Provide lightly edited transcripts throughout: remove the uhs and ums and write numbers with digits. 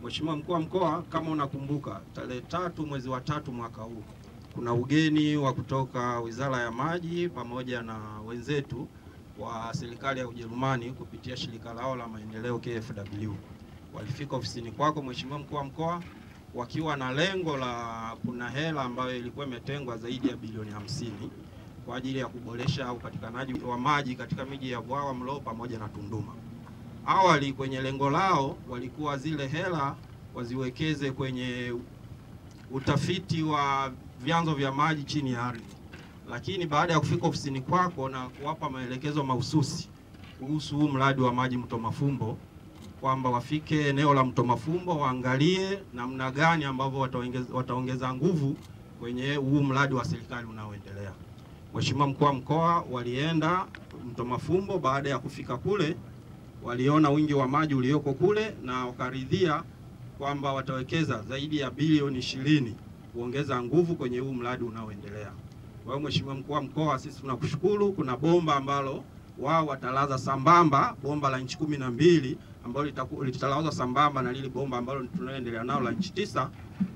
Mheshimiwa Mkuu wa Mkoa, kama unakumbuka, tarehe 3 mwezi wa 3 mwaka huu kuna ugeni wa kutoka Wizara ya Maji pamoja na wenzetu wa serikali ya Ujerumani kupitia shirika lao la maendeleo KfW. Walifika ofisini kwako Mheshimiwa Mkuu wa Mkoa wakiwa na lengo la kuna hela ambayo ilikuwa imetengwa zaidi ya bilioni 50 kwa ajili ya kuboresha upatikanaji wa maji katika miji ya Vwawa, Mlowo pamoja na Tunduma. Awali kwenye lengo lao walikuwa zile hela waziwekeze kwenye utafiti wa vyanzo vya maji chini ya ardhi. Lakini baada ya kufika ofisini kwako na kuwapa maelekezo mahususi kuhusu mradi wa maji Mto Mafumbo, kwamba wafike eneo la Mto Mafumbo waangalie namna gani ambavyo wataongeza nguvu kwenye huu mradi wa serikali unaoendelea. Mheshimiwa Mkuu wa Mkoa walienda Mto Mafumbo. Baada ya kufika kule waliona wingi wa maji ulioko kule na wakaridhia kwamba watawekeza zaidi ya bilioni 20 kuongeza nguvu kwenye huu mradi unaoendelea. Kwa hiyo Mheshimiwa Mkuu wa Mkoa, sisi tunakushukuru. Kuna bomba ambalo wao watalaza sambamba, bomba la inchi 12 ambalo litalazwa sambamba na lile bomba ambalo tunaendelea nao la inchi 9,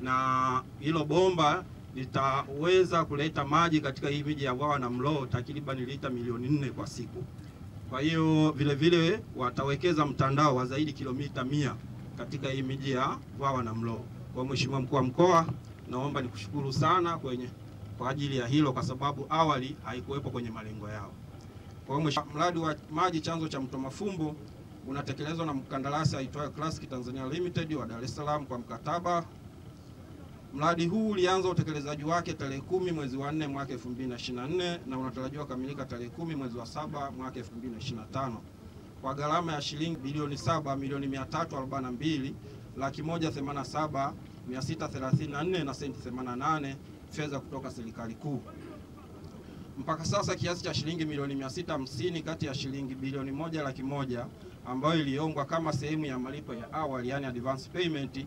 na hilo bomba litaweza kuleta maji katika hii miji ya Vwawa na Mlowo takriban lita milioni 4 kwa siku. Kwa hiyo vile vile watawekeza mtandao wa zaidi kilomita 100 katika hii miji ya Vwawa na Mlowo. Kwa Mheshimiwa Mkuu wa Mkoa, naomba nikushukuru sana kwa ajili ya hilo, kwa sababu awali haikuwepo kwenye malengo yao. Kwa hiyo mradi wa maji chanzo cha Mto Mafumbo unatekelezwa na mkandarasi aitwaye Classic Tanzania Limited wa Dar es Salaam kwa mkataba. Mradi huu ulianza utekelezaji wake tarehe 10 mwezi wa 4 mwaka 2024 na unatarajiwa kukamilika tarehe 10 mwezi wa 7 mwaka 2025 kwa gharama ya shilingi bilioni 7,342,187,634 na senti 88 fedha kutoka serikali kuu. Mpaka sasa kiasi cha shilingi milioni 650 kati ya shilingi bilioni 1,100,000 ambayo iliongwa kama sehemu ya malipo ya awali, yani advance payment,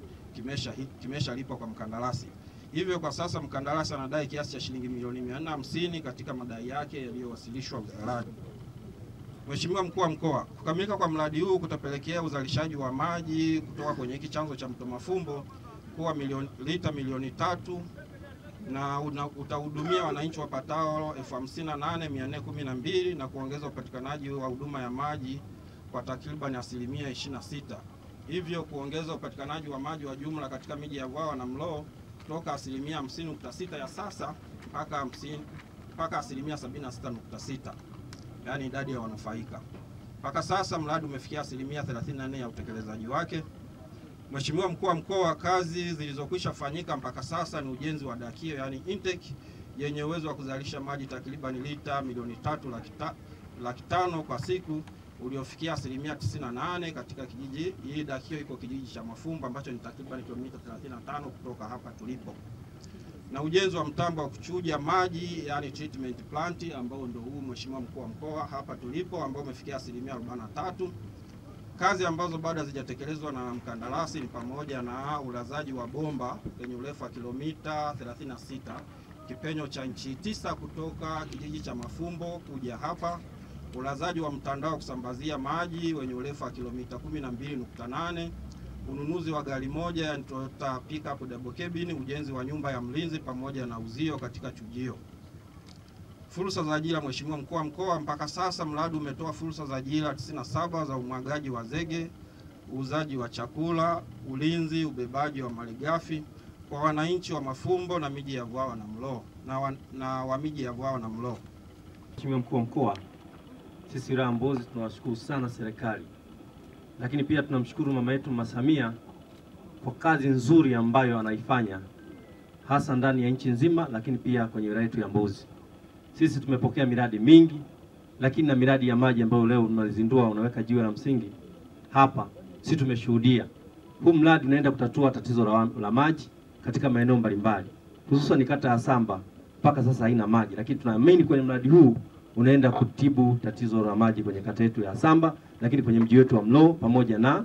kimeshalipwa kwa mkandarasi. Hivyo kwa sasa mkandarasi anadai kiasi cha shilingi milioni 450 katika madai yake yaliyowasilishwa wizarani. Mheshimiwa Mkuu wa Mkoa, kukamilika kwa mradi huu kutapelekea uzalishaji wa maji kutoka kwenye hiki chanzo cha Mto Mafumbo kuwa lita milioni 3 na utahudumia wananchi wapatao 58,412 na kuongeza upatikanaji wa huduma ya maji kwa takriban 26%. Hivyo kuongeza upatikanaji wa maji wa jumla katika miji ya Vwawa na Mlowo kutoka 50.6 ya sasa mpaka 76.6, yaani idadi ya wanufaika. Mpaka sasa mradi umefikia 34% ya utekelezaji wake. Mheshimiwa Mkuu wa Mkoa, kazi zilizokwisha fanyika mpaka sasa ni ujenzi wa dakio, yani intake, yenye uwezo wa kuzalisha maji takriban lita milioni 3,500,000 kwa siku, uliofikia 98% katika kijiji. Hii dakio iko kijiji cha Mafumbo ambacho ni takriban kilomita 35 kutoka hapa tulipo. Na ujenzi wa mtambo wa kuchuja maji, yani treatment plant, ambao ndio huu Mheshimiwa Mkuu wa Mkoa hapa tulipo, ambao umefikia 43%. Kazi ambazo bado hazijatekelezwa na mkandarasi ni pamoja na ulazaji wa bomba lenye urefu wa kilomita 36, kipenyo cha inchi 9 kutoka kijiji cha Mafumbo kuja hapa, ulazaji wa mtandao kusambazia maji wenye urefu wa kilomita 12.8, ununuzi wa gari moja ya Toyota pickup double cabin, ujenzi wa nyumba ya mlinzi pamoja na uzio katika chujio. Fursa za ajira. Mheshimiwa Mkuu wa Mkoa, mpaka sasa mradi umetoa fursa za ajira 97 za umwagaji wa zege, uuzaji wa chakula, ulinzi, ubebaji wa malighafi kwa wananchi wa Mafumbo na miji ya Vwawa na Mlowo wa miji ya Vwawa na Mlowo. Mheshimiwa Mkuu wa Mkoa, sisi wilaya Mbozi tunawashukuru sana serikali, lakini pia tunamshukuru mama yetu Mama Samia kwa kazi nzuri ambayo anaifanya hasa ndani ya nchi nzima, lakini pia kwenye wilaya yetu ya Mbozi. Sisi tumepokea miradi mingi, lakini na miradi ya maji ambayo leo tunalizindua, unaweka jiwe la msingi hapa, sisi tumeshuhudia huu mradi unaenda kutatua tatizo la maji katika maeneo mbalimbali, hususan kata ya Samba mpaka sasa haina maji, lakini tunaamini kwenye mradi huu unaenda kutibu tatizo la maji kwenye kata yetu ya Samba, lakini kwenye mji wetu wa Mlowo pamoja na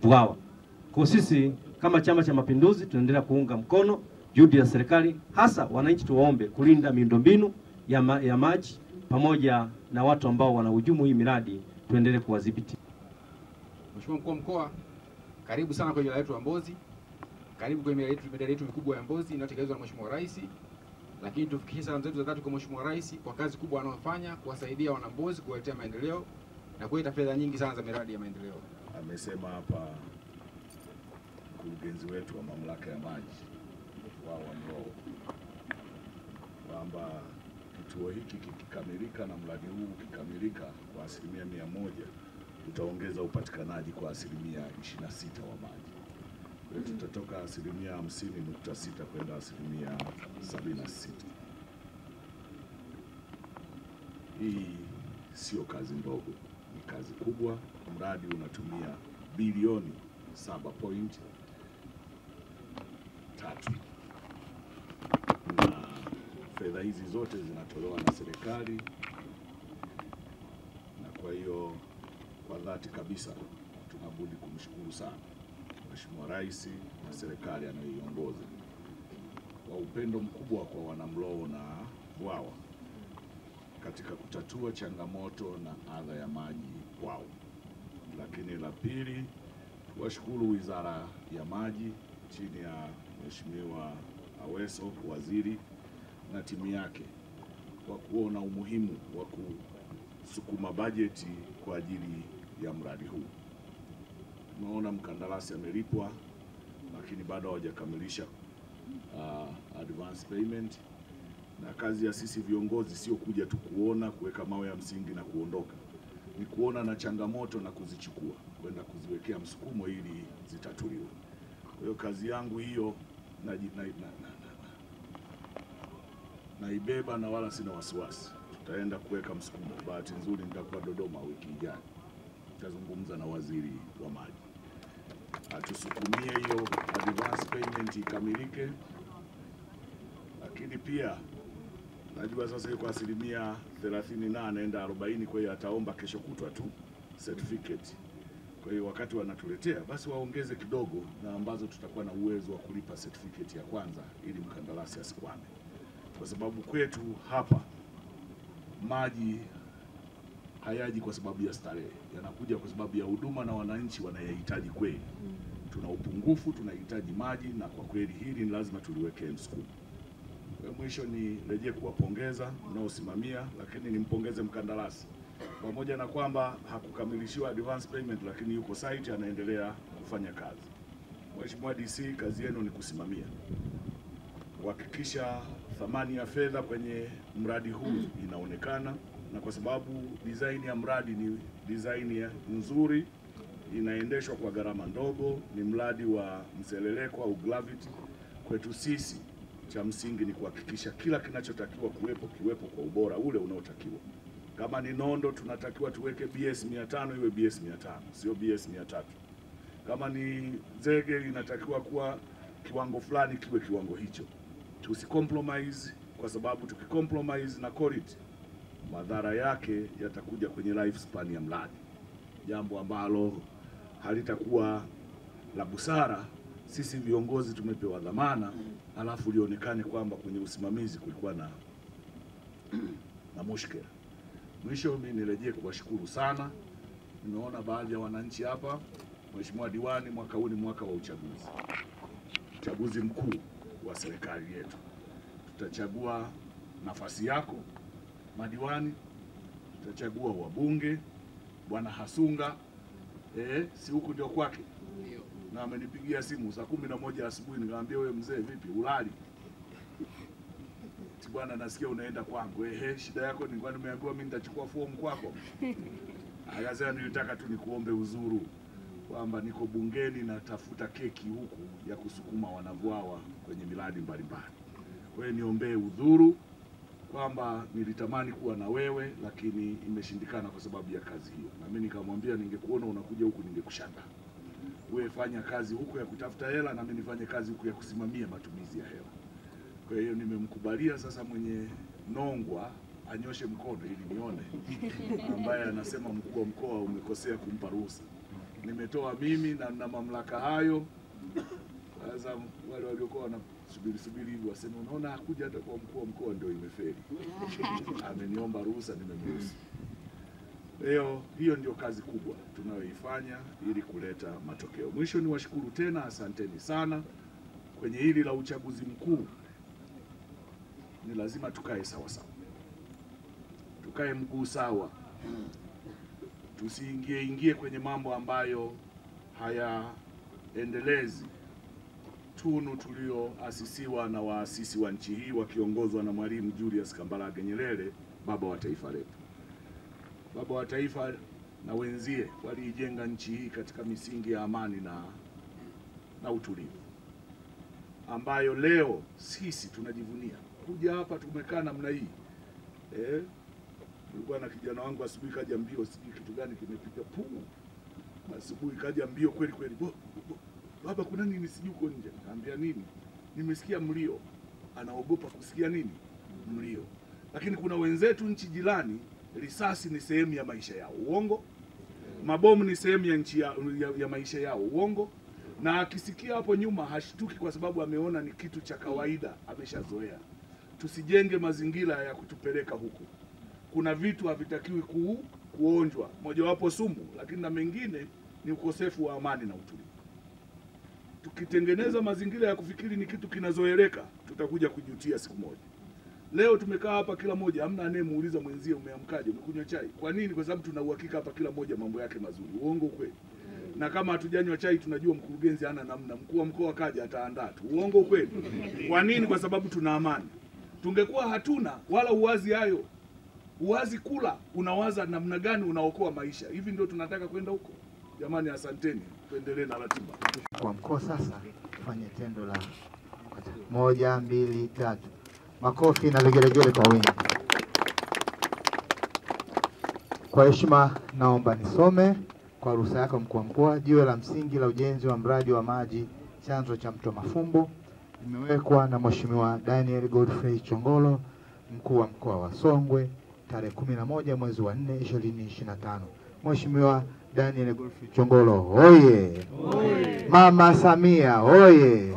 Vwawa. Kwa sisi kama Chama cha Mapinduzi tunaendelea kuunga mkono juhudi ya serikali, hasa wananchi tuwaombe kulinda miundombinu ya maji pamoja na watu ambao wanahujumu hii miradi tuendelee kuwadhibiti. Mheshimiwa Mkuu wa Mkoa, Karibu sana kwenye wilaya yetu ya Mbozi. Karibu kwenye miradi yetu mikubwa ya Mbozi inayotekelezwa na Mheshimiwa Rais. Lakini tufikishe salamu zetu za dhati kwa Mheshimiwa Rais kwa kazi kubwa anayofanya kuwasaidia wana Mbozi, kuwaletea maendeleo na kuleta fedha nyingi sana za miradi ya maendeleo. Amesema hapa mkurugenzi wetu wa mamlaka ya maji wa Mlowo kwamba kituo hiki kikikamilika na mradi huu ukikamilika kwa 100%, utaongeza upatikanaji kwa 26% wa maji. Kwa hiyo tutatoka 50.6 kwenda 76%. Hii sio kazi ndogo, ni kazi kubwa. Mradi unatumia bilioni 7.3 na fedha hizi zote zinatolewa na serikali, na kwa hiyo kwa dhati kabisa tunabudi kumshukuru sana Mheshimiwa Rais na serikali anayoiongoza kwa upendo mkubwa kwa wanamlowo na Vwawa katika kutatua changamoto na adha ya maji kwao. Lakini la pili, tuwashukuru Wizara ya Maji chini ya Mheshimiwa Aweso waziri na timu yake kwa kuona umuhimu wa kusukuma bajeti kwa ajili ya mradi huu. Tunaona mkandarasi amelipwa, lakini bado hawajakamilisha advance payment, na kazi ya sisi viongozi sio kuja tu kuona, kuweka mawe ya msingi na kuondoka, ni kuona na changamoto na kuzichukua kwenda kuziwekea msukumo ili zitatuliwe. Kwa hiyo kazi yangu hiyo naibeba na wala sina wasiwasi. Tutaenda kuweka msukumo. Bahati nzuri nitakuwa Dodoma wiki ijayo, nitazungumza na waziri wa maji atusukumie hiyo advance payment ikamilike. Lakini pia najua sasa yuko 38 anaenda 40, kwa hiyo ataomba kesho kutwa tu certificate. Kwa hiyo wakati wanatuletea basi waongeze kidogo, na ambazo tutakuwa na uwezo wa kulipa certificate ya kwanza ili mkandarasi asikwame, kwa sababu kwetu hapa maji hayaji kwa sababu ya starehe, yanakuja kwa sababu ya huduma na wananchi wanayahitaji kweli. Tuna upungufu, tunahitaji maji, na kwa kweli hili ni lazima tuliwekee msukumo. Kwa mwisho nirejee kuwapongeza mnaosimamia, lakini nimpongeze mkandarasi pamoja na kwamba hakukamilishiwa advance payment, lakini yuko site anaendelea kufanya kazi. Mheshimiwa DC, kazi yenu ni kusimamia, kuhakikisha thamani ya fedha kwenye mradi huu inaonekana, na kwa sababu design ya mradi ni design nzuri, inaendeshwa kwa gharama ndogo, ni mradi wa mseleleko au gravity. Kwetu sisi cha msingi ni kuhakikisha kila kinachotakiwa kiwepo kwa ubora ule unaotakiwa. Kama ni nondo tunatakiwa tuweke BS 500 iwe BS 500, sio BS 300. Kama ni zege inatakiwa kuwa kiwango fulani kiwe kiwango hicho. Tusicompromise, kwa sababu tukicompromise na quality madhara yake yatakuja kwenye lifespan ya mradi, jambo ambalo halitakuwa la busara. Sisi viongozi tumepewa dhamana, alafu lionekane kwamba kwenye usimamizi kulikuwa na mushkila. Mwisho mimi nirejee kuwashukuru sana. Nimeona baadhi ya wananchi hapa. Mheshimiwa Diwani, mwaka huu ni mwaka wa uchaguzi mkuu wa serikali yetu. Tutachagua nafasi yako madiwani, tutachagua wabunge. Bwana Hasunga si huku ndio kwake, na amenipigia simu saa 11 asubuhi, nikamwambia wewe mzee, vipi ulali? Bwana, nasikia unaenda kwangu. Shida yako ni kwani nimeambiwa mimi nitachukua fomu kwako? Akasema nilitaka tu nikuombe uzuru kwamba niko bungeni natafuta keki huku ya kusukuma wanavwawa kwenye miradi mbalimbali. Kwa hiyo niombee udhuru kwamba nilitamani kuwa na wewe, lakini imeshindikana kwa sababu ya kazi hiyo. Na mimi nikamwambia ningekuona unakuja huku ningekushangaa. Wewe fanya kazi huku ya kutafuta hela, na mimi nifanye kazi huku ya kusimamia matumizi ya hela. Kwa hiyo nimemkubalia sasa mwenye Nongwa anyoshe mkono ili nione, ambaye anasema mkuu wa mkoa umekosea kumpa ruhusa. Nimetoa mimi na mamlaka hayo. Sasa wale waliokuwa wanasubiri hivi waseme unaona hakuja hata kwa mkuu wa mkoa, ndio imefeli. Ameniomba ruhusa, nimemruhusu. Leo hiyo ndio kazi kubwa tunayoifanya ili kuleta matokeo. Mwisho ni washukuru tena, asanteni sana. Kwenye hili la uchaguzi mkuu ni lazima tukae sawa sawa, tukae mguu sawa, tusiingie kwenye mambo ambayo hayaendelezi tunu tulioasisiwa na waasisi wa nchi hii wakiongozwa na Mwalimu Julius Kambarage Nyerere, baba wa taifa letu. Baba wa taifa na wenzie waliijenga nchi hii katika misingi ya amani na utulivu, ambayo leo sisi tunajivunia. Kuja hapa tumekaa namna hii. Nilikuwa na kijana wangu asubuhi kaja mbio, sijui kitu gani kimepiga puu. Asubuhi kaja mbio kweli kweli. Baba kuna nini sijui uko nje? Nikamwambia nini? Nimesikia mlio. Anaogopa kusikia nini? Mlio. Lakini kuna wenzetu nchi jirani, risasi ni sehemu ya maisha yao. Uongo? Mabomu ni sehemu ya nchi ya maisha yao. Uongo? Na akisikia hapo nyuma hashtuki kwa sababu ameona ni kitu cha kawaida, ameshazoea. Tusijenge mazingira ya kutupeleka huku. Kuna vitu havitakiwi kuonjwa. Mojawapo sumu, lakini na mengine ni ukosefu wa amani na utulivu. Tukitengeneza mazingira ya kufikiri ni kitu kinazoeleka, tutakuja kujutia siku moja. Leo tumekaa hapa kila moja, hamna anayemuuliza mwenzie umeamkaje, umekunywa chai. Kwa nini? Kwa sababu tuna uhakika hapa kila moja mambo yake mazuri. Uongo kweli? Na kama hatujanywa chai tunajua mkurugenzi hana namna, mkuu wa mkoa kaja ataandaa tu. Uongo kweli? Kwa nini? Kwa sababu tuna amani. Tungekuwa hatuna wala uwazi hayo. Uwazi kula, unawaza namna gani unaokoa maisha. Hivi ndio tunataka kwenda huko. Jamani, asanteni. Tuendelee na ratiba. Kwa mkoa sasa fanye tendo la 1, 2, 3. Makofi na vigelegele kwa wingi. Kwa heshima naomba nisome kwa ruhusa yako mkuu wa mkoa, jiwe la msingi la ujenzi wa mradi wa maji chanzo cha mto Mafumbo limewekwa na Mheshimiwa Daniel Godfrey Chongolo, mkuu wa mkoa wa Songwe, tarehe 11 mwezi wa 4 2025. Mheshimiwa Daniel Godfrey Chongolo, oye! Mama Samia, oye!